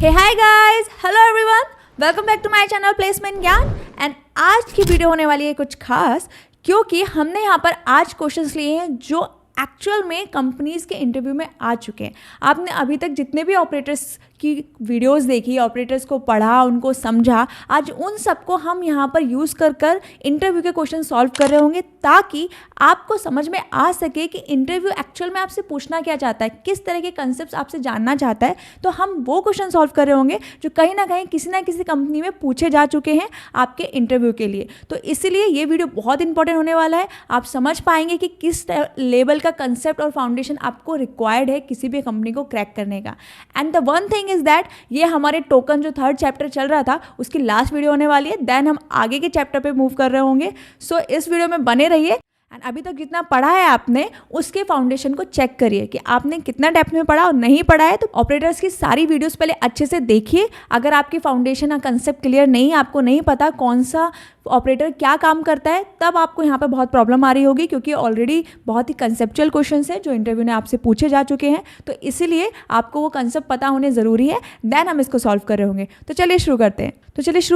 Hey hi guys, hello everyone, welcome back to my channel placement Gyan. And आज की video होने वाली है कुछ खास, क्योंकि हमने यहाँ पर आज क्वेश्चंस लिए हैं जो एक्चुअल में कंपनीज के इंटरव्यू में आ चुके हैं। आपने अभी तक जितने भी ऑपरेटर्स की वीडियोस देखी, ऑपरेटर्स को पढ़ा, उनको समझा, आज उन सबको हम यहाँ पर यूज़ कर इंटरव्यू के क्वेश्चन सॉल्व कर रहे होंगे, ताकि आपको समझ में आ सके कि इंटरव्यू एक्चुअल में आपसे पूछना क्या चाहता है, किस तरह के कंसेप्ट आपसे जानना चाहता है। तो हम वो क्वेश्चन सॉल्व कर रहे होंगे जो कहीं ना किसी कंपनी में पूछे जा चुके हैं आपके इंटरव्यू के लिए। तो इसीलिए ये वीडियो बहुत इंपॉर्टेंट होने वाला है। आप समझ पाएंगे कि किस लेवल का कंसेप्ट और फाउंडेशन आपको रिक्वायर्ड है किसी भी कंपनी को क्रैक करने का। And the one thing is that ये हमारे टोकन जो थर्ड चैप्टर चल रहा था उसकी लास्ट वीडियो होने वाली है। देन हम आगे के चैप्टर पे मूव कर रहे होंगे। सो इस वीडियो में बने रहिए एंड अभी तक जितना पढ़ा है आपने उसके फाउंडेशन को चेक करिए कि आपने कितना डेप्थ में पढ़ा और नहीं पढ़ा है। तो ऑपरेटर्स की सारी वीडियोस पहले अच्छे से देखिए। अगर आपकी फाउंडेशन का कंसेप्ट क्लियर नहीं, आपको नहीं पता कौन सा ऑपरेटर क्या काम करता है, तब आपको यहाँ पे बहुत प्रॉब्लम आ रही होगी, क्योंकि ऑलरेडी बहुत ही कंसेप्चुअल क्वेश्चंस हैं जो इंटरव्यू ने आपसे पूछे जा चुके हैं। तो इसीलिए आपको वो कंसेप्ट पता होने ज़रूरी है, देन हम इसको सॉल्व कर रहे होंगे। तो चलिए शुरू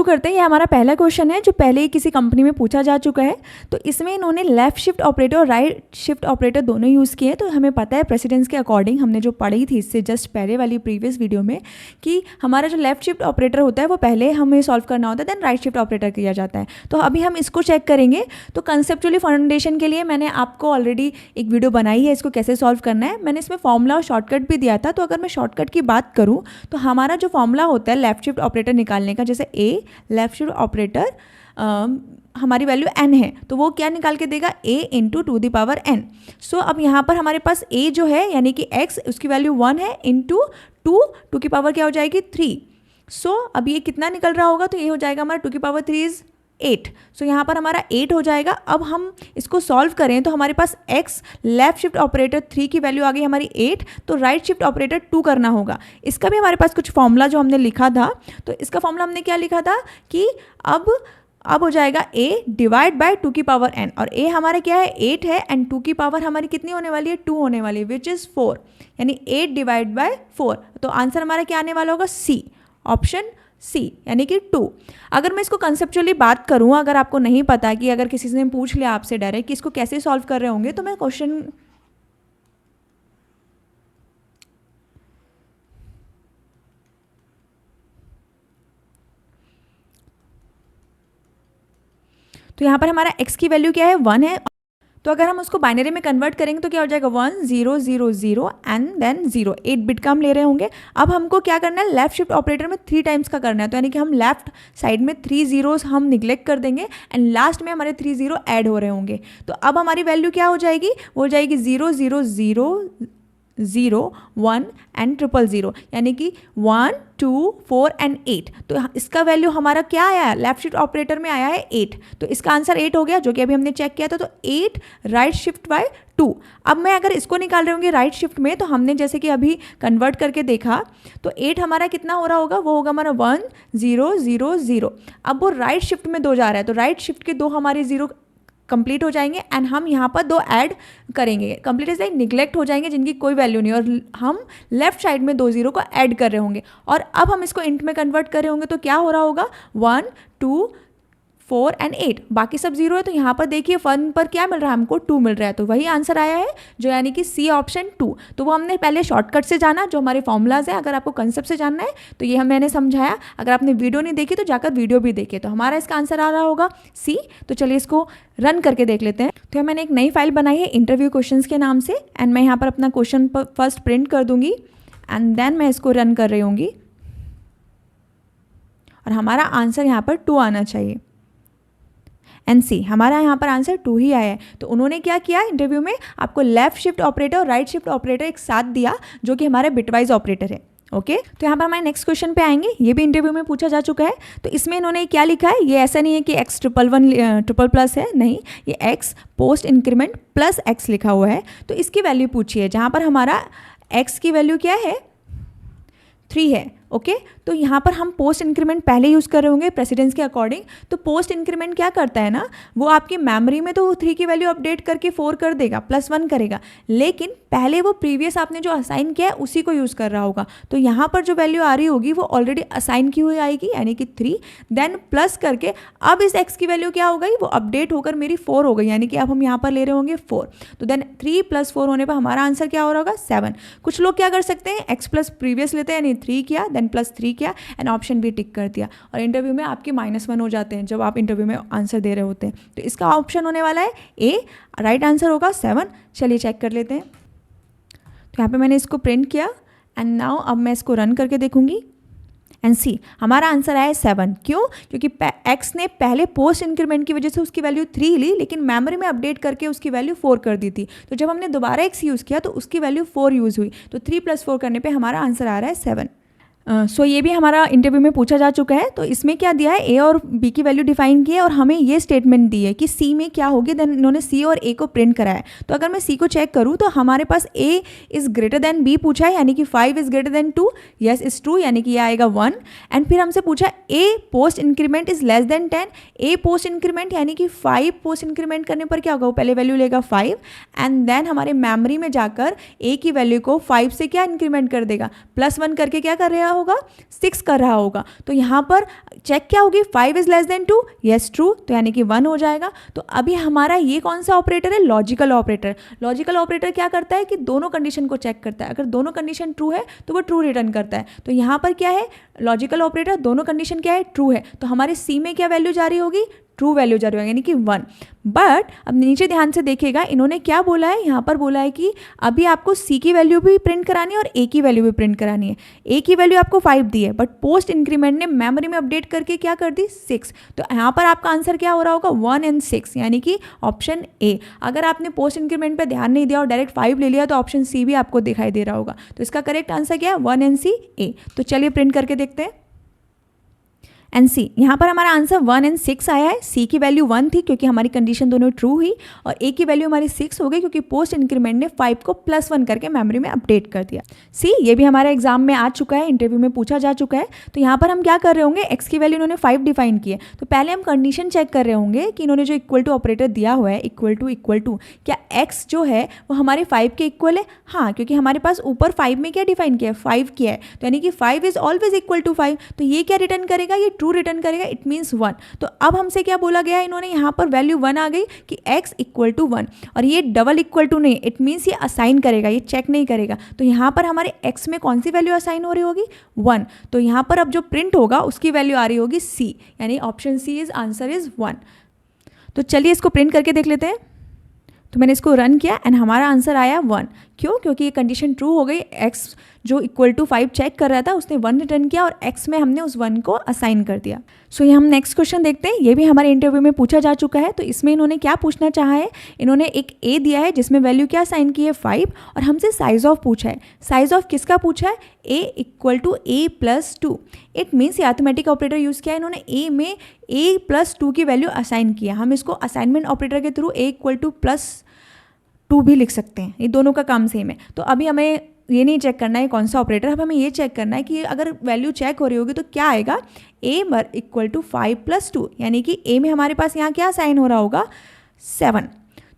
करते हैं। ये हमारा पहला क्वेश्चन है जो पहले ही किसी कंपनी में पूछा जा चुका है। तो इसमें इन्होंने लेफ्ट शिफ्ट ऑपरेटर और राइट शिफ्ट ऑपरेटर दोनों यूज़ किए। तो हमें पता है प्रेसिडेंस के अकॉर्डिंग, हमने जो पढ़ी थी इससे जस्ट पहले वाली प्रीवियस वीडियो में, कि हमारा जो लेफ्ट शिफ्ट ऑपरेटर होता है वो पहले हमें सॉल्व करना होता है, देन राइट शिफ्ट ऑपरेटर किया जाता है। तो अभी हम इसको चेक करेंगे। तो कंसेप्चुअली फाउंडेशन के लिए मैंने आपको ऑलरेडी एक वीडियो बनाई है, इसको कैसे सॉल्व करना है। मैंने इसमें फॉर्मूला और शॉर्टकट भी दिया था। तो अगर मैं शॉर्टकट की बात करूं तो हमारा जो फॉर्मूला होता है लेफ्ट शिफ्ट ऑपरेटर निकालने का, जैसे ए लेफ्ट शिफ्ट ऑपरेटर हमारी वैल्यू n है, तो वो क्या निकाल के देगा, a into two the power n। सो अब यहाँ पर हमारे पास a जो है यानी कि x, उसकी वैल्यू 1 है, इंटू टू की पावर क्या हो जाएगी 3। सो अब ये कितना निकल रहा होगा, तो ये हो जाएगा हमारा 2 की पावर 3 इज 8। सो यहाँ पर हमारा 8 हो जाएगा। अब हम इसको सॉल्व करें तो हमारे पास x लेफ्ट शिफ्ट ऑपरेटर 3 की वैल्यू आ गई हमारी 8, तो राइट शिफ्ट ऑपरेटर 2 करना होगा। इसका भी हमारे पास कुछ फॉर्मूला जो हमने लिखा था, तो इसका फॉर्मूला हमने क्या लिखा था कि अब हो जाएगा a डिवाइड बाय 2 की पावर n, और a हमारे क्या है 8 है, एंड 2 की पावर हमारी कितनी होने वाली है 2 होने वाली है, विच इज़ 4, यानी 8 डिवाइड बाय 4। तो आंसर हमारा क्या आने वाला होगा, C, ऑप्शन C, यानी कि 2। अगर मैं इसको कंसेप्चुअली बात करूँ, अगर आपको नहीं पता कि अगर किसी ने पूछ लिया आपसे डायरेक्ट कि इसको कैसे सॉल्व कर रहे होंगे, तो मैं क्वेश्चन तो यहाँ पर हमारा x की वैल्यू क्या है 1 है। तो अगर हम उसको बाइनरी में कन्वर्ट करेंगे तो क्या हो जाएगा 1 0 0 0 एंड देन 0, 8 बिट का हम ले रहे होंगे। अब हमको क्या करना है, लेफ्ट शिफ्ट ऑपरेटर में 3 टाइम्स का करना है। तो यानी कि हम लेफ्ट साइड में 3 zeros हम निग्लेक्ट कर देंगे एंड लास्ट में हमारे 3 0 ऐड हो रहे होंगे। तो अब हमारी वैल्यू क्या हो जाएगी, वो हो जाएगी 0 0 0 0 1 एंड 0 0 0, यानी कि 1 2 4 एंड 8। तो इसका वैल्यू हमारा क्या आया है, लेफ्ट शिफ्ट ऑपरेटर में आया है 8। तो इसका आंसर 8 हो गया, जो कि अभी हमने चेक किया था। तो 8 राइट शिफ्ट बाय 2। अब मैं अगर इसको निकाल रही हूँगी राइट शिफ्ट में, तो हमने जैसे कि अभी कन्वर्ट करके देखा, तो 8 हमारा कितना हो रहा होगा, वो होगा हमारा 1 0 0 0। अब वो राइट शिफ्ट में 2 जा रहा है, तो राइट शिफ्ट के 2 हमारे 0 कंप्लीट हो जाएंगे एंड हम यहाँ पर 2 ऐड करेंगे। कंप्लीट इज लाइक निगलेक्ट हो जाएंगे जिनकी कोई वैल्यू नहीं, और हम लेफ्ट साइड में 2 0 को ऐड कर रहे होंगे। और अब हम इसको इंट में कन्वर्ट कर रहे होंगे, तो क्या हो रहा होगा 1 2 4 एंड 8, बाकी सब 0 है। तो यहाँ पर देखिए 1 पर क्या मिल रहा है, हमको 2 मिल रहा है। तो वही आंसर आया है, जो यानी कि C, ऑप्शन 2। तो वो हमने पहले शॉर्टकट से जाना, जो हमारे फॉर्मूलाज है। अगर आपको कंसेप्ट से जानना है तो ये मैंने समझाया। अगर आपने वीडियो नहीं देखी तो जाकर वीडियो भी देखिए। तो हमारा इसका आंसर आ रहा होगा C। तो चलिए इसको रन करके देख लेते हैं। तो मैंने एक नई फाइल बनाई है इंटरव्यू क्वेश्चंस के नाम से, एंड मैं यहाँ पर अपना क्वेश्चन फर्स्ट प्रिंट कर दूंगी एंड देन मैं इसको रन कर रही होंगी, और हमारा आंसर यहाँ पर 2 आना चाहिए। एंड सी, हमारा यहाँ पर आंसर 2 ही आया है। तो उन्होंने क्या किया, इंटरव्यू में आपको लेफ्ट शिफ्ट ऑपरेटर और राइट शिफ्ट ऑपरेटर एक साथ दिया, जो कि हमारे बिटवाइज ऑपरेटर है। ओके, तो यहाँ पर हमारे नेक्स्ट क्वेश्चन पे आएंगे। ये भी इंटरव्यू में पूछा जा चुका है। तो इसमें इन्होंने क्या लिखा है, ये ऐसा नहीं है कि x ट्रिपल प्लस है, नहीं, ये x post increment plus x लिखा हुआ है। तो इसकी वैल्यू पूछी है, जहाँ पर हमारा x की वैल्यू क्या है 3 है, ओके तो यहाँ पर हम पोस्ट इंक्रीमेंट पहले यूज़ कर रहे होंगे प्रेसिडेंस के अकॉर्डिंग। तो पोस्ट इंक्रीमेंट क्या करता है ना, वो आपकी मेमोरी में तो 3 की वैल्यू अपडेट करके 4 कर देगा, +1 करेगा, लेकिन पहले वो प्रीवियस आपने जो असाइन किया है उसी को यूज़ कर रहा होगा। तो यहाँ पर जो वैल्यू आ रही होगी वो ऑलरेडी असाइन की हुई आएगी, यानी कि 3, देन प्लस करके अब इस x की वैल्यू क्या हो गई, वो अपडेट होकर मेरी 4 हो गई, यानी कि अब हम यहाँ पर ले रहे होंगे 4। तो देन 3 + 4 होने पर हमारा आंसर क्या हो रहा होगा, 7। कुछ लोग क्या कर सकते हैं, x प्लस प्रीवियस लेते हैं, यानी 3 किया, देन +3 किया एंड ऑप्शन भी टिक कर दिया, और इंटरव्यू में आपके -1 हो जाते हैं जब आप इंटरव्यू में आंसर दे रहे होते हैं। तो इसका ऑप्शन होने वाला है ए, राइट आंसर होगा 7। चलिए चेक कर लेते हैं। तो यहाँ पे मैंने इसको प्रिंट किया एंड नाउ अब मैं इसको रन करके देखूंगी एंड सी हमारा आंसर आया 7। क्यों? क्योंकि x ने पहले पोस्ट इंक्रीमेंट की वजह से उसकी वैल्यू 3 ली, लेकिन मेमोरी में अपडेट करके उसकी वैल्यू 4 कर दी थी। तो जब हमने दोबारा x यूज़ किया तो उसकी वैल्यू 4 यूज़ हुई, तो 3 + 4 करने पे हमारा आंसर आ रहा है 7। सो ये भी हमारा इंटरव्यू में पूछा जा चुका है। तो इसमें क्या दिया है, ए और बी की वैल्यू डिफाइन की है और हमें ये स्टेटमेंट दी है कि सी में क्या होगी, देन इन्होंने सी और ए को प्रिंट कराया है। तो अगर मैं सी को चेक करूँ तो हमारे पास A is greater than B पूछा है, यानी कि 5 is greater than 2, yes is true, यानी कि ये आएगा 1। एंड फिर हमसे पूछा A post increment is less than 10, A post increment यानी कि 5 पोस्ट इंक्रीमेंट करने पर क्या होगा, वो पहले वैल्यू लेगा 5 एंड देन हमारे मेमोरी में जाकर ए की वैल्यू को 5 से क्या इंक्रीमेंट कर देगा, +1 करके क्या कर रहा होगा, 6 कर रहा होगा। तो यहाँ पर चेक क्या होगी, 5 is less than 2, yes true, तो यानी कि 1 हो जाएगा। तो अभी हमारा ये कौन सा ऑपरेटर है, लॉजिकल ऑपरेटर। लॉजिकल ऑपरेटर क्या करता है कि दोनों कंडीशन को चेक करता है, अगर दोनों कंडीशन ट्रू है तो वो ट्रू रिटर्न करता है। तो यहाँ पर क्या है, लॉजिकल ऑपरेटर दोनों कंडीशन क्या है, ट्रू है, तो हमारे सी में क्या वैल्यू जा रही होगी, ट्रू वैल्यू जा रही होगी, यानी कि 1। बट अब नीचे ध्यान से देखिएगा, इन्होंने क्या बोला है, यहाँ पर बोला है कि अभी आपको सी की वैल्यू भी प्रिंट करानी है और ए की वैल्यू भी प्रिंट करानी है। ए की वैल्यू आपको 5 दी है, बट पोस्ट इंक्रीमेंट ने मेमोरी में अपडेट करके क्या कर दी, 6। तो यहाँ पर आपका आंसर क्या हो रहा होगा, 1 और 6, यानी कि ऑप्शन ए। अगर आपने पोस्ट इंक्रीमेंट पर ध्यान नहीं दिया और डायरेक्ट 5 ले लिया तो ऑप्शन सी भी आपको दिखाई दे रहा होगा। तो इसका करेक्ट आंसर क्या है, 1 और सी, ए। तो चलिए प्रिंट करके देखते हैं एंड सी। यहाँ पर हमारा आंसर 1 और 6 आया है। सी की वैल्यू 1 थी क्योंकि हमारी कंडीशन दोनों ट्रू हुई, और ए की वैल्यू हमारी 6 हो गई क्योंकि पोस्ट इंक्रीमेंट ने 5 को +1 करके मेमोरी में अपडेट कर दिया। सी ये भी हमारे एग्जाम में आ चुका है, इंटरव्यू में पूछा जा चुका है। तो यहाँ पर हम क्या कर रहे होंगे, एक्स की वैल्यू इन्होंने 5 डिफाइन की है, तो पहले हम कंडीशन चेक कर रहे होंगे कि इन्होंने जो इक्वल टू ऑपरेटर दिया हुआ है, इक्वल टू क्या एक्स जो है वो हमारे 5 के इक्वल है। हाँ, क्योंकि हमारे पास ऊपर 5 में क्या डिफाइन किया है, 5 किया है, तो यानी कि 5 इज ऑलवेज इक्वल टू 5। तो ये क्या रिटर्न करेगा, ये ट्रू रिटर्न करेगा, इट मीन्स 1। तो अब हमसे क्या बोला गया है, इन्होंने यहाँ पर वैल्यू 1 आ गई कि x = 1, और ये डबल इक्वल टू नहीं, इट मीन्स ये असाइन करेगा, ये चेक नहीं करेगा। तो यहाँ पर हमारे x में कौन सी वैल्यू असाइन हो रही होगी, 1। तो यहाँ पर अब जो प्रिंट होगा उसकी वैल्यू आ रही होगी c, यानी option C is answer is 1। तो चलिए इसको प्रिंट करके देख लेते हैं। तो मैंने इसको रन किया एंड हमारा आंसर आया 1। क्यों? क्योंकि ये कंडीशन ट्रू हो गई, x जो = 5 चेक कर रहा था उसने 1 रिटर्न किया और x में हमने उस 1 को असाइन कर दिया। सो ये हम नेक्स्ट क्वेश्चन देखते हैं। ये भी हमारे इंटरव्यू में पूछा जा चुका है। तो इसमें इन्होंने क्या पूछना चाहा है, इन्होंने एक a दिया है जिसमें वैल्यू क्या असाइन की है, 5, और हमसे साइज ऑफ पूछा है। साइज ऑफ किसका पूछा है, a = a + 2। It means arithmetic operator use किया है इन्होंने, a में a + 2 की वैल्यू असाइन किया। हम इसको असाइनमेंट ऑपरेटर के थ्रू a = +2 भी लिख सकते हैं, ये दोनों का काम सेम है। तो अभी हमें ये नहीं चेक करना है कौन सा ऑपरेटर, अब हमें ये चेक करना है कि अगर वैल्यू चेक हो रही होगी तो क्या आएगा, a = 5 + 2, यानी कि a में हमारे पास यहाँ क्या साइन हो रहा होगा, 7।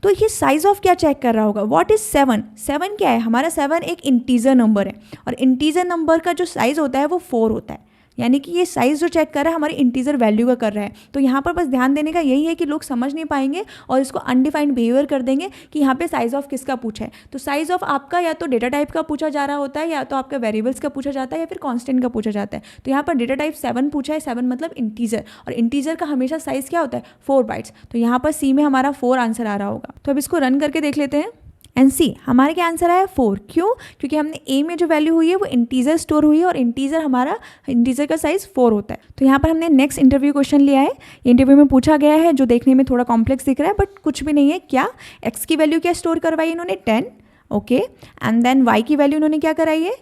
तो ये साइज ऑफ क्या चेक कर रहा होगा, व्हाट इज 7। 7 क्या है, हमारा 7 एक इंटीजर नंबर है, और इंटीजर नंबर का जो साइज होता है वो 4 होता है, यानी कि ये साइज़ जो चेक कर रहा है हमारी इंटीजर वैल्यू का कर रहा है। तो यहाँ पर बस ध्यान देने का यही है कि लोग समझ नहीं पाएंगे और इसको अनडिफाइंड बिहेवियर कर देंगे कि यहाँ पे साइज़ ऑफ किसका पूछा है। तो साइज़ ऑफ आपका या तो डेटा टाइप का पूछा जा रहा होता है, या तो आपका वेरिएबल्स का पूछा जाता है, या फिर कांस्टेंट का पूछा जाता है। तो यहाँ पर डेटा टाइप 7 पूछा है, 7 मतलब इंटीजर, और इंटीजर का हमेशा साइज़ क्या होता है, 4 बाइट्स। तो यहाँ पर सी में हमारा 4 आंसर आ रहा होगा। तो अब इसको रन करके देख लेते हैं एंड सी हमारे क्या आंसर आया 4। क्यों? क्योंकि हमने ए में जो वैल्यू हुई है वो इंटीजर स्टोर हुई है, और इंटीजर का साइज 4 होता है। तो यहाँ पर हमने नेक्स्ट इंटरव्यू क्वेश्चन लिया है। इंटरव्यू में पूछा गया है जो देखने में थोड़ा कॉम्प्लेक्स दिख रहा है, बट कुछ भी नहीं है। क्या एक्स की वैल्यू क्या स्टोर करवाई इन्होंने, 10, ओके, एंड देन वाई की वैल्यू इन्होंने क्या कराई है,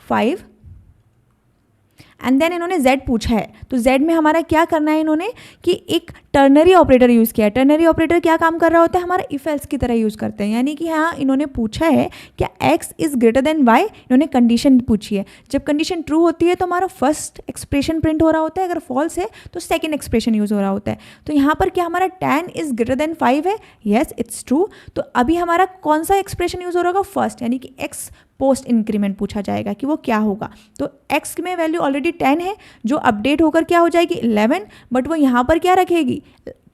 5, एंड देन इन्होंने z पूछा है, तो z में हमारा क्या करना है इन्होंने कि एक टर्नरी ऑपरेटर यूज़ किया है। टर्नरी ऑपरेटर क्या काम कर रहा होता है, हमारा इफ एल्स की तरह यूज़ करते हैं, यानी कि हाँ इन्होंने पूछा है क्या x is greater then y, इन्होंने कंडीशन पूछी है। जब कंडीशन ट्रू होती है तो हमारा फर्स्ट एक्सप्रेशन प्रिंट हो रहा होता है, अगर फॉल्स है तो सेकेंड एक्सप्रेशन यूज़ हो रहा होता है। तो यहाँ पर क्या हमारा 10 इज़ ग्रेटर देन 5 है, येस इट्स ट्रू। तो अभी हमारा कौन सा एक्सप्रेशन यूज़ हो रहा होगा, फर्स्ट, यानी कि x पोस्ट इंक्रीमेंट पूछा जाएगा कि वो क्या होगा। तो x में वैल्यू ऑलरेडी 10 है, जो अपडेट होकर क्या हो जाएगी 11, बट वो यहाँ पर क्या रखेगी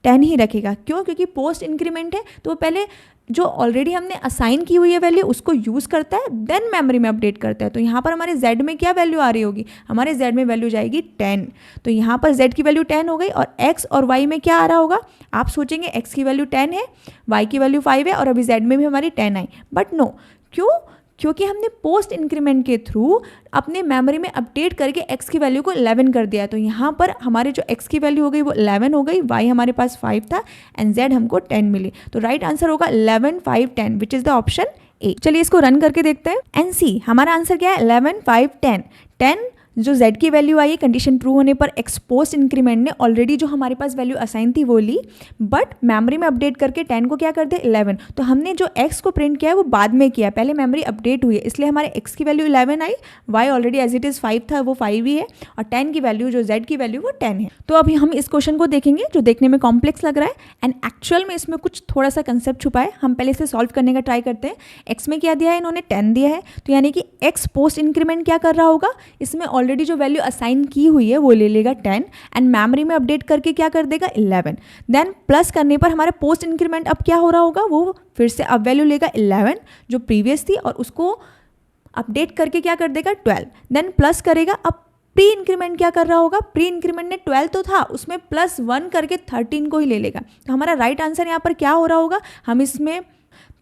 10 ही रखेगा। क्यों, क्योंकि पोस्ट इंक्रीमेंट है, तो वो पहले जो ऑलरेडी हमने असाइन की हुई है वैल्यू उसको यूज़ करता है, देन मेमोरी में अपडेट करता है। तो यहाँ पर हमारे z में क्या वैल्यू आ रही होगी, हमारे z में वैल्यू जाएगी 10। तो यहाँ पर z की वैल्यू 10 हो गई, और x और y में क्या आ रहा होगा, आप सोचेंगे x की वैल्यू 10 है, y की वैल्यू 5 है, और अभी z में भी हमारी 10 आई, बट नो, क्यों, क्योंकि हमने पोस्ट इंक्रीमेंट के थ्रू अपने मेमोरी में अपडेट करके x की वैल्यू को 11 कर दिया। तो यहाँ पर हमारे जो x की वैल्यू हो गई वो 11 हो गई, y हमारे पास 5 था, एंड z हमको 10 मिली। तो राइट आंसर होगा 11, 5, 10, which is the option A. चलिए इसको रन करके देखते हैं एंड सी हमारा आंसर क्या है, 11, 5, 10। 10 जो z की वैल्यू आई है कंडीशन ट्रू होने पर x पोस्ट इंक्रीमेंट ने ऑलरेडी जो हमारे पास वैल्यू असाइन थी वो ली, बट मेमोरी में अपडेट करके 10 को क्या कर दे 11। तो हमने जो x को प्रिंट किया है वो बाद में किया, पहले मेमोरी अपडेट हुई है, इसलिए हमारे x की वैल्यू 11 आई, y already as it is 5 था वो 5 ही है, और 10 की वैल्यू जो z की वैल्यू वो 10 है। तो अभी हम इस क्वेश्चन को देखेंगे जो देखने में कॉम्प्लेक्स लग रहा है एंड एक्चुअल में इसमें कुछ थोड़ा सा कंसेप्ट छुपा है। हम पहले इसे सॉल्व करने का ट्राई करते हैं। x में क्या दिया है इन्होंने 10 दिया है, तो यानी कि x पोस्ट इंक्रीमेंट क्या कर रहा होगा, इसमें ऑलरेडी जो वैल्यू असाइन की हुई है वो ले लेगा 10, एंड मेमोरी में अपडेट करके क्या कर देगा 11। देन प्लस करने पर हमारा पोस्ट इंक्रीमेंट अब क्या हो रहा होगा, वो फिर से अब वैल्यू लेगा 11 जो प्रीवियस थी, और उसको अपडेट करके क्या कर देगा 12। देन प्लस करेगा, अब प्री इंक्रीमेंट क्या कर रहा होगा, प्री इंक्रीमेंट ने 12 तो था, उसमें +1 करके 13 को ही ले लेगा। तो हमारा राइट आंसर यहाँ पर क्या हो रहा होगा, हम इसमें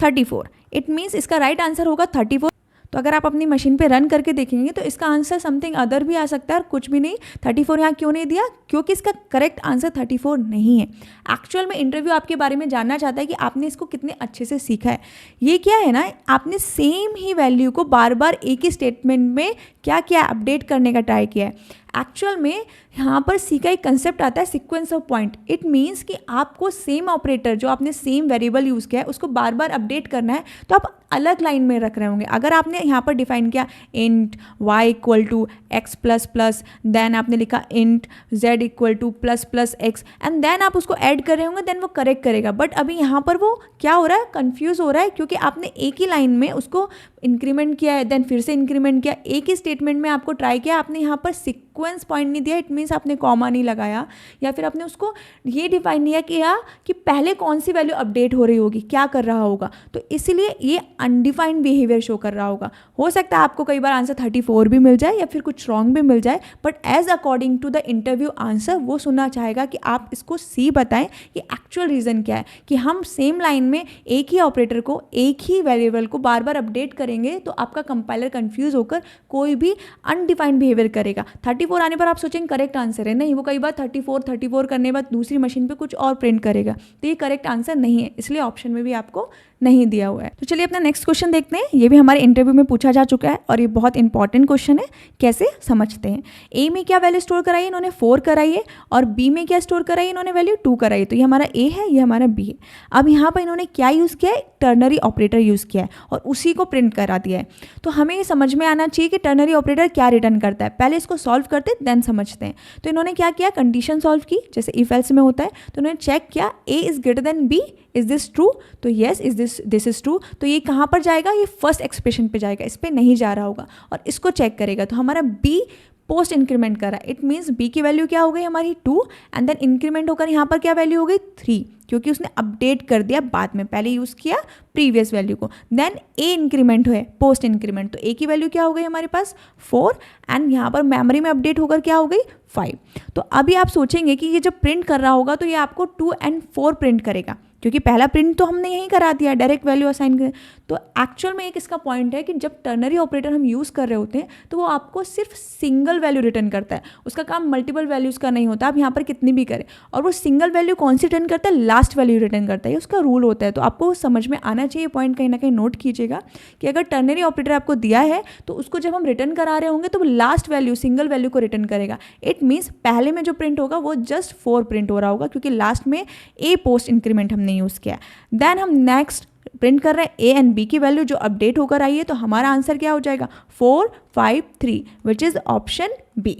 34, इट मीन्स इसका राइट आंसर होगा 34। तो अगर आप अपनी मशीन पे रन करके देखेंगे तो इसका आंसर समथिंग अदर भी आ सकता है और कुछ भी नहीं। 34 यहाँ क्यों नहीं दिया, क्योंकि इसका करेक्ट आंसर 34 नहीं है। एक्चुअल में इंटरव्यू आपके बारे में जानना चाहता है कि आपने इसको कितने अच्छे से सीखा है। ये क्या है ना, आपने सेम ही वैल्यू को बार बार एक ही स्टेटमेंट में क्या क्या अपडेट करने का ट्राई किया है। एक्चुअल में यहाँ पर सी का एक कंसेप्ट आता है sequence of point. It means कि आपको सेम ऑपरेटर जो आपने सेम वेरिएबल यूज़ किया है उसको बार बार अपडेट करना है, तो आप अलग लाइन में रख रहे होंगे। अगर आपने यहाँ पर डिफाइन किया int y equal to x plus plus, then आपने लिखा int z equal to plus plus x, and then आप उसको ऐड कर रहे होंगे, देन वो करेक्ट करेगा। बट अभी यहाँ पर वो क्या हो रहा है, कन्फ्यूज़ हो रहा है, क्योंकि आपने एक ही लाइन में उसको इंक्रीमेंट किया है, देन फिर से इंक्रीमेंट किया, एक ही स्टेटमेंट में आपको ट्राई किया, आपने यहाँ पर सीक्वेंस पॉइंट नहीं दिया। इट मीन्स आपने कॉमा नहीं लगाया, या फिर आपने उसको ये डिफाइन नहीं किया कि पहले कौन सी वैल्यू अपडेट हो रही होगी, क्या कर रहा होगा, तो इसलिए ये अनडिफाइंड बिहेवियर शो कर रहा होगा। हो सकता है आपको कई बार आंसर 34 भी मिल जाए या फिर कुछ रॉन्ग भी मिल जाए, but as according to the interview answer वो सुनना चाहेगा कि आप इसको सी बताएं कि एक्चुअल रीज़न क्या है, कि हम सेम लाइन में एक ही ऑपरेटर को एक ही वेरिएबल को बार बार अपडेट करेंगे तो आपका कंपाइलर कंफ्यूज होकर कोई भी अनडिफाइंड बिहेवियर करेगा। 34 आने पर आप सोचेंगे करेक्ट आंसर है, नहीं, वो कई बार 34 करने के बाद दूसरी मशीन पे कुछ और प्रिंट करेगा, तो ये करेक्ट आंसर नहीं है, इसलिए ऑप्शन में भी आपको नहीं दिया हुआ है। तो चलिए अपना नेक्स्ट क्वेश्चन देखते हैं। ये भी हमारे इंटरव्यू में पूछा जा चुका है और ये बहुत इंपॉर्टेंट क्वेश्चन है, कैसे समझते हैं। ए में क्या वैल्यू स्टोर कराई इन्होंने 4 कराई है, और बी में क्या स्टोर कराई इन्होंने वैल्यू 2 कराई है। तो ये हमारा ए है, ये हमारा बी है। अब यहाँ पर इन्होंने क्या यूज़ किया है, टर्नरी ऑपरेटर यूज़ किया है और उसी को प्रिंट करा दिया है। तो हमें ये समझ में आना चाहिए कि टर्नरी ऑपरेटर क्या रिटर्न करता है। पहले इसको सॉल्व करते देन समझते हैं। तो इन्होंने क्या किया, कंडीशन सॉल्व की, जैसे इफ एल्स में होता है। तो इन्होंने चेक किया A is greater than B, is this true, तो yes is this is true. तो ये कहाँ पर जाएगा, ये फर्स्ट एक्सप्रेशन पे जाएगा, इस पर नहीं जा रहा होगा, और इसको चेक करेगा। तो हमारा बी पोस्ट इंक्रीमेंट करा, इट मीन्स बी की वैल्यू क्या हो गई हमारी 2, एंड देन इंक्रीमेंट होकर यहाँ पर क्या वैल्यू हो गई 3, क्योंकि उसने अपडेट कर दिया बाद में, पहले यूज़ किया प्रीवियस वैल्यू को। देन ए इंक्रीमेंट हुए, पोस्ट इंक्रीमेंट, तो ए की वैल्यू क्या हो गई हमारे पास 4, एंड यहाँ पर मेमोरी में अपडेट होकर क्या हो गई 5। तो अभी आप सोचेंगे कि ये जब प्रिंट कर रहा होगा तो ये आपको 2 और 4 प्रिंट करेगा, क्योंकि पहला प्रिंट तो हमने यहीं करा दिया, डायरेक्ट वैल्यू असाइन कर। तो एक्चुअल में एक इसका पॉइंट है कि जब टर्नरी ऑपरेटर हम यूज़ कर रहे होते हैं तो वो आपको सिर्फ सिंगल वैल्यू रिटर्न करता है, उसका काम मल्टीपल वैल्यूज़ का नहीं होता, आप यहाँ पर कितनी भी करें। और वो सिंगल वैल्यू कौन सी रिटर्न करता है, लास्ट वैल्यू रिटर्न करता है, उसका रूल होता है। तो आपको समझ में आना चाहिए पॉइंट, कहीं ना कहीं नोट कीजिएगा कि अगर टर्नरी ऑपरेटर आपको दिया है तो उसको जब हम रिटर्न करा रहे होंगे तो वो लास्ट वैल्यू सिंगल वैल्यू को रिटर्न करेगा। इट मीन्स पहले में जो प्रिंट होगा वो जस्ट 4 प्रिंट हो रहा होगा, क्योंकि लास्ट में ए पोस्ट इंक्रीमेंट हमने यूज़ किया। देन हम नेक्स्ट प्रिंट कर रहे हैं ए एंड बी की वैल्यू जो अपडेट होकर आई है, तो हमारा आंसर क्या हो जाएगा 4 5 3, which is option B.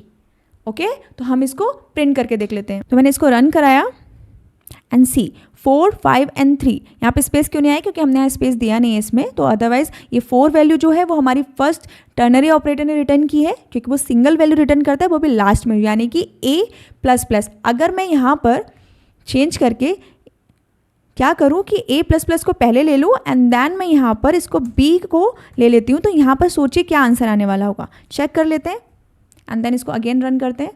Okay, तो हम इसको प्रिंट करके देख लेते हैं। तो मैंने इसको रन कराया एंड सी 4 5 एंड 3, यहाँ पे स्पेस क्यों नहीं आया, क्योंकि हमने यहाँ स्पेस दिया नहीं है इसमें। तो अदरवाइज ये 4 वैल्यू जो है वो हमारी फर्स्ट टर्नरी ऑपरेटर ने रिटर्न की है, क्योंकि वो सिंगल वैल्यू रिटर्न करता है, वो भी लास्ट में, यानी कि ए प्लस प्लस। अगर मैं यहाँ पर चेंज करके क्या करूँ कि ए प्लस प्लस को पहले ले लूँ एंड देन मैं यहाँ पर इसको बी को ले लेती हूँ, तो यहाँ पर सोचिए क्या आंसर आने वाला होगा। चेक कर लेते हैं एंड देन इसको अगेन रन करते हैं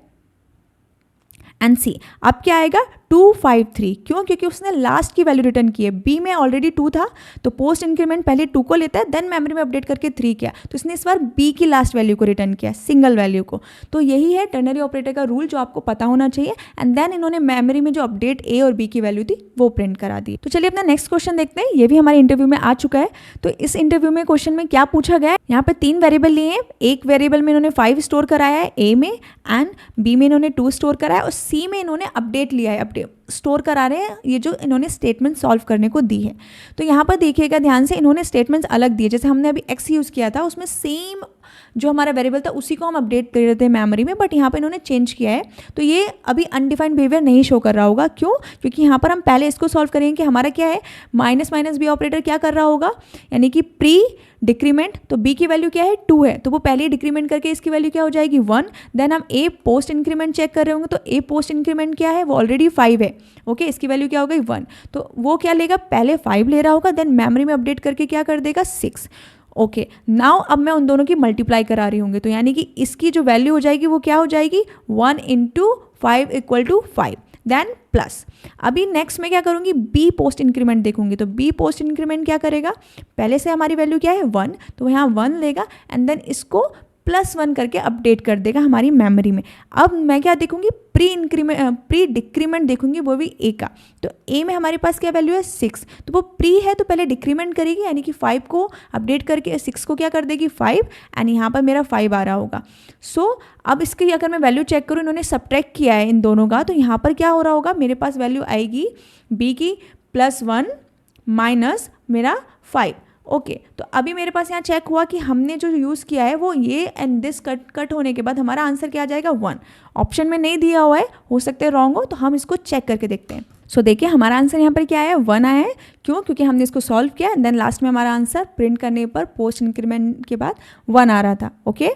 एंड सी। अब क्या आएगा 2 5 3, क्यों, क्योंकि उसने लास्ट की वैल्यू रिटर्न की है। बी में ऑलरेडी 2 था, तो पोस्ट इंक्रीमेंट पहले 2 को लेता है, देन मेमोरी में अपडेट करके 3 किया, तो इसने इस बार बी की लास्ट वैल्यू को रिटर्न किया, सिंगल वैल्यू को। तो यही है टर्नरी ऑपरेटर का रूल जो आपको पता होना चाहिए। एंड देन इन्होंने मेमोरी में जो अपडेट ए और बी की वैल्यू थी वो प्रिंट करा दी। तो चलिए अपना नेक्स्ट क्वेश्चन देखते हैं, ये भी हमारे इंटरव्यू में आ चुका है। तो इस इंटरव्यू में क्वेश्चन में क्या पूछा गया है, यहाँ पे 3 वेरिएबल लिए हैं। एक वेरिएबल में इन्होंने 5 स्टोर कराया है ए में, एंड बी में इन्होंने 2 स्टोर कराया, और सी में इन्होंने अपडेट लिया है, अपडेट स्टोर करा रहे हैं ये जो इन्होंने स्टेटमेंट सॉल्व करने को दी है। तो यहाँ पर देखिएगा ध्यान से, इन्होंने स्टेटमेंट्स अलग दिए। जैसे हमने अभी एक्स यूज़ किया था, उसमें सेम जो हमारा वेरिएबल था उसी को हम अपडेट कर रहे थे मेमोरी में, बट यहाँ पे इन्होंने चेंज किया है। तो ये अभी अनडिफाइंड बिहेवियर नहीं शो कर रहा होगा। क्यों, क्योंकि यहाँ पर हम पहले इसको सॉल्व करेंगे कि हमारा क्या है, माइनस माइनस बी ऑपरेटर क्या कर रहा होगा, यानी कि प्री डिक्रीमेंट। तो b की वैल्यू क्या है 2 है, तो वो पहले ही डिक्रीमेंट करके इसकी वैल्यू क्या हो जाएगी 1। देन हम a पोस्ट इंक्रीमेंट चेक कर रहे होंगे, तो a पोस्ट इंक्रीमेंट क्या है, वो ऑलरेडी 5 है। ओके, इसकी वैल्यू क्या हो गई 1, तो वो क्या लेगा, पहले 5 ले रहा होगा, देन मेमोरी में अपडेट करके क्या कर देगा 6। ओके, नाउ अब मैं उन दोनों की मल्टीप्लाई करा रही होंगी, तो यानी कि इसकी जो वैल्यू हो जाएगी वो क्या हो जाएगी 1 × 5 = 5, देन प्लस। अभी नेक्स्ट मैं क्या करूँगी, बी पोस्ट इंक्रीमेंट देखूंगी। तो बी पोस्ट इंक्रीमेंट क्या करेगा, पहले से हमारी वैल्यू क्या है 1, तो यहाँ 1 लेगा एंड देन इसको +1 करके अपडेट कर देगा हमारी मेमोरी में। अब मैं क्या देखूंगी, प्री डिक्रीमेंट देखूंगी, वो भी ए का। तो ए में हमारे पास क्या वैल्यू है 6, तो वो प्री है तो पहले डिक्रीमेंट करेगी, यानी कि 5 को अपडेट करके 6 को क्या कर देगी 5, एंड यहाँ पर मेरा 5 आ रहा होगा। सो अब इसकी अगर मैं वैल्यू चेक करूँ, इन्होंने सब्ट्रैक्ट किया है इन दोनों का, तो यहाँ पर क्या हो रहा होगा, मेरे पास वैल्यू आएगी बी की +1 माइनस मेरा 5। ओके, तो अभी मेरे पास यहाँ चेक हुआ कि हमने जो यूज़ किया है वो ये एंड दिस कट होने के बाद हमारा आंसर क्या आ जाएगा 1। ऑप्शन में नहीं दिया हुआ है, हो सकते हैं रॉन्ग हो, तो हम इसको चेक करके देखते हैं। सो देखिए हमारा आंसर यहाँ पर क्या आया 1 आया है। क्यों, क्योंकि हमने इसको सॉल्व किया एंड देन लास्ट में हमारा आंसर प्रिंट करने पर पोस्ट इंक्रीमेंट के बाद 1 आ रहा था। ओके,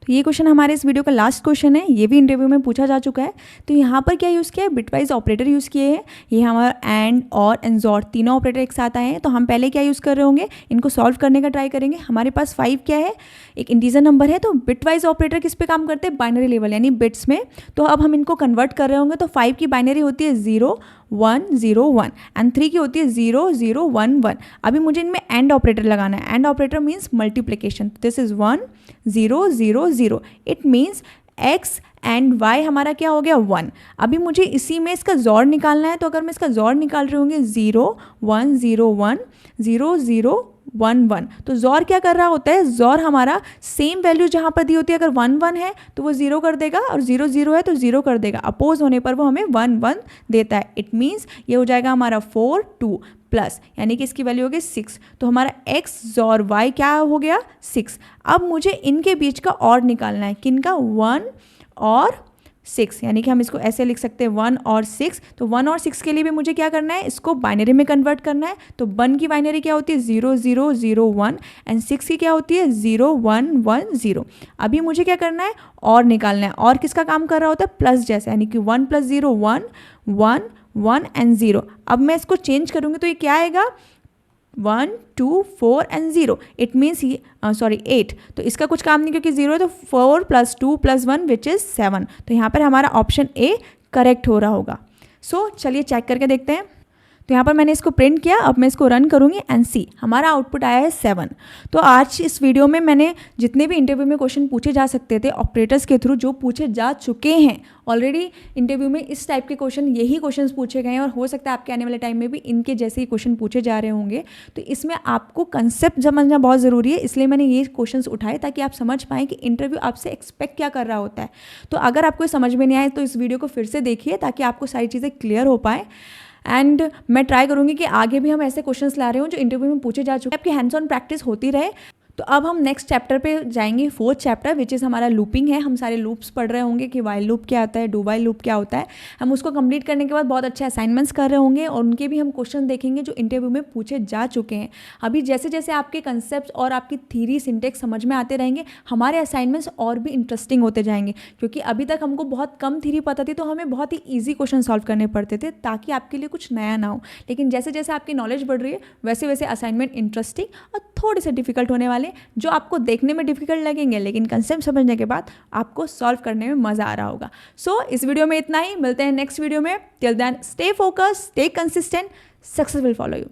तो ये क्वेश्चन हमारे इस वीडियो का लास्ट क्वेश्चन है, ये भी इंटरव्यू में पूछा जा चुका है। तो यहाँ पर क्या यूज़ किया है, बिटवाइज ऑपरेटर यूज़ किए हैं। ये हमारा एंड और एंड तीनों ऑपरेटर एक साथ आए हैं। तो हम पहले क्या यूज़ कर रहे होंगे, इनको सॉल्व करने का ट्राई करेंगे। हमारे पास 5 क्या है, एक इंटीजर नंबर है, तो बिटवाइज ऑपरेटर किस पे काम करते हैं, बाइनरी लेवल यानी बिट्स में। तो अब हम इनको कन्वर्ट कर रहे होंगे, तो 5 की बाइनरी होती है 0 1 0 1 एंड 3 की होती है 0 0 1 1। अभी मुझे इनमें एंड ऑपरेटर लगाना है। And operator means multiplication. This is 1 0 0 0, it means x and y हमारा क्या हो गया 1। अभी मुझे इसी में इसका जोड़ निकालना है, तो अगर मैं इसका जोड़ निकाल रही होंगी 0 1 0 1 0 0 1 1, तो जोर क्या कर रहा होता है, जोर हमारा सेम वैल्यू जहाँ पर दी होती है, अगर 1 1 है तो वो 0 कर देगा, और 0 0 है तो 0 कर देगा। अपोज होने पर वो हमें 1 1 देता है। इट मीन्स ये हो जाएगा हमारा 4 2 प्लस, यानी कि इसकी वैल्यू हो गई 6। तो हमारा x और y क्या हो गया 6। अब मुझे इनके बीच का और निकालना है, किनका 1 और 6, यानी कि हम इसको ऐसे लिख सकते हैं 1 और 6। तो 1 और 6 के लिए भी मुझे क्या करना है, इसको बाइनरी में कन्वर्ट करना है। तो 1 की बाइनरी क्या होती है 0 0 0 1 एंड 6 की क्या होती है 0 1 1 0। अभी मुझे क्या करना है, और निकालना है। और किसका काम कर रहा होता है, प्लस जैसे, यानी कि 1 + 0 1 1 1 एंड 0। अब मैं इसको चेंज करूँगी तो ये क्या आएगा 1 2 4 एंड 0, इट मीन्स 8। तो इसका कुछ काम नहीं, क्योंकि 0 है, तो 4 + 2 + 1 विच इज़ 7। तो यहाँ पर हमारा ऑप्शन ए करेक्ट हो रहा होगा। सो चलिए चेक करके देखते हैं। तो यहाँ पर मैंने इसको प्रिंट किया, अब मैं इसको रन करूँगी एंड सी हमारा आउटपुट आया है 7। तो आज इस वीडियो में मैंने जितने भी इंटरव्यू में क्वेश्चन पूछे जा सकते थे ऑपरेटर्स के थ्रू, जो पूछे जा चुके हैं ऑलरेडी इंटरव्यू में, इस टाइप के क्वेश्चन, यही क्वेश्चंस पूछे गए हैं और हो सकता है आपके आने वाले टाइम में भी इनके जैसे ही क्वेश्चन पूछे जा रहे होंगे। तो इसमें आपको कंसेप्ट समझना बहुत ज़रूरी है, इसलिए मैंने ये क्वेश्चंस उठाए ताकि आप समझ पाएँ कि इंटरव्यू आपसे एक्सपेक्ट क्या कर रहा होता है। तो अगर आपको समझ में नहीं आए तो इस वीडियो को फिर से देखिए ताकि आपको सारी चीज़ें क्लियर हो पाए। एंड मैं ट्राई करूँगी कि आगे भी हम ऐसे क्वेश्चंस ला रहे हों जो इंटरव्यू में पूछे जा चुके हैं, आपकी हैंड्स ऑन प्रैक्टिस होती रहे। तो अब हम नेक्स्ट चैप्टर पे जाएंगे, 4th चैप्टर विच इज़ हमारा लूपिंग है। हम सारे लूप्स पढ़ रहे होंगे कि वाइल लूप क्या होता है, डू वाइल लूप क्या होता है। हम उसको कंप्लीट करने के बाद बहुत अच्छे असाइनमेंट्स कर रहे होंगे और उनके भी हम क्वेश्चन देखेंगे जो इंटरव्यू में पूछे जा चुके हैं। अभी जैसे जैसे आपके कंसेप्ट और आपकी थीरी सिंटेक्स समझ में आते रहेंगे, हमारे असाइनमेंट्स और भी इंटरेस्टिंग होते जाएंगे, क्योंकि अभी तक हमको बहुत कम थीरी पता थी तो हमें बहुत ही ईजी क्वेश्चन सॉल्व करने पड़ते थे ताकि आपके लिए कुछ नया ना हो। लेकिन जैसे जैसे आपकी नॉलेज बढ़ रही है वैसे वैसे असाइनमेंट इंटरेस्टिंग और थोड़े से डिफिकल्ट होने वाले, जो आपको देखने में डिफिकल्ट लगेंगे लेकिन कंसेप्ट समझने के बाद आपको सॉल्व करने में मज़ा आ रहा होगा। सो इस वीडियो में इतना ही, मिलते हैं नेक्स्ट वीडियो में। Till then stay focused, stay consistent, success will follow you.